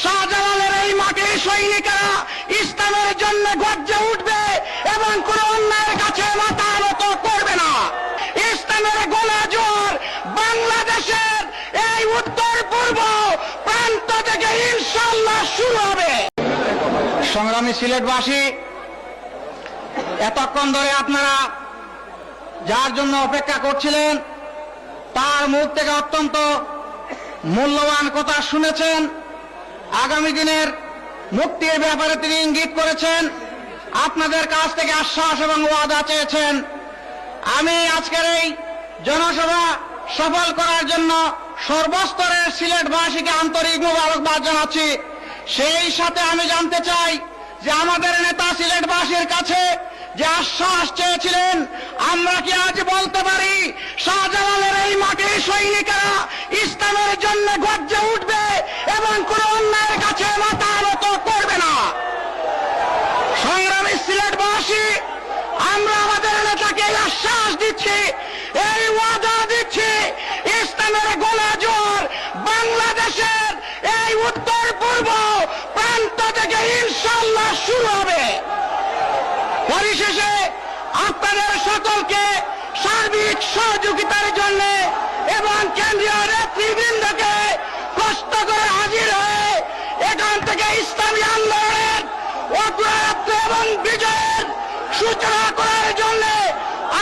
শাহজালালের এই মাটির সৈনিকেরা ইসলামের জন্য গর্জে উঠবে এবং কোন অন্যায়ের কাছে মাথা নত করবে না। ইসলামের গোলা জোয়ার বাংলাদেশের এই উত্তর পূর্ব প্রান্ত থেকে ইনশাআল্লাহ শুরু হবে। সংগ্রামী সিলেটবাসী, এতক্ষণ ধরে আপনারা যার জন্য অপেক্ষা করছিলেন তার মুখ থেকে অত্যন্ত মূল্যবান কথা শুনেছেন। আগামী দিনের মুক্তির ব্যাপারে তিনি ইঙ্গিত করেছেন, আপনাদের কাছ থেকে আশ্বাস এবং ওয়াদা চেয়েছেন। আমি আজকের এই জনসভা সফল করার জন্য সর্বস্তরের সিলেটবাসীকে আন্তরিক মোবারকবাদ জানাচ্ছি। সেই সাথে আমি জানতে চাই যে আমাদের নেতা সিলেটবাসীর কাছে যে আশ্বাস চেয়েছিলেন, আমরা কি আজ বলতে পারি শাহজালালের এই মাটির সৈনিকেরা ইসলামের জন্য গর্জে উঠবে এবং কোন অন্যায়ের কাছে মাথা নত করবে না? সংগ্রামী সিলেটবাসী, আমরা আমাদের নেতাকে এই আশ্বাস দিচ্ছি, এই ওয়াদা দিচ্ছি, ইসলামের গোলা জোয়ার বাংলাদেশের এই উত্তর পূর্ব প্রান্ত থেকে ইনশাআল্লাহ শুরু হবে। পরিশেষে আপনাদের সকলকে সার্বিক সহযোগিতার জন্য এবং কেন্দ্রীয় নেতৃবৃন্দকে কষ্ট করে হাজির হয়ে এখান থেকে ইসলামী আন্দোলনের অগ্রযাত্রা এবং বিজয়ের সূচনা করার জন্য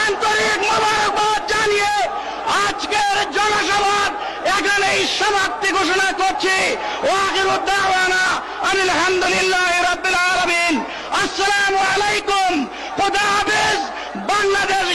আন্তরিক মোবারকবাদ জানিয়ে আজকের জনসভার এখানেই সমাপ্তি ঘোষণা করছি। ওয়াখিরু দাওয়ানা আলহামদুলিল্লাহি রাব্বিল আলামিন। আসসালামু আলাইকুম। খোদা হাফেজ। বাংলাদেশ।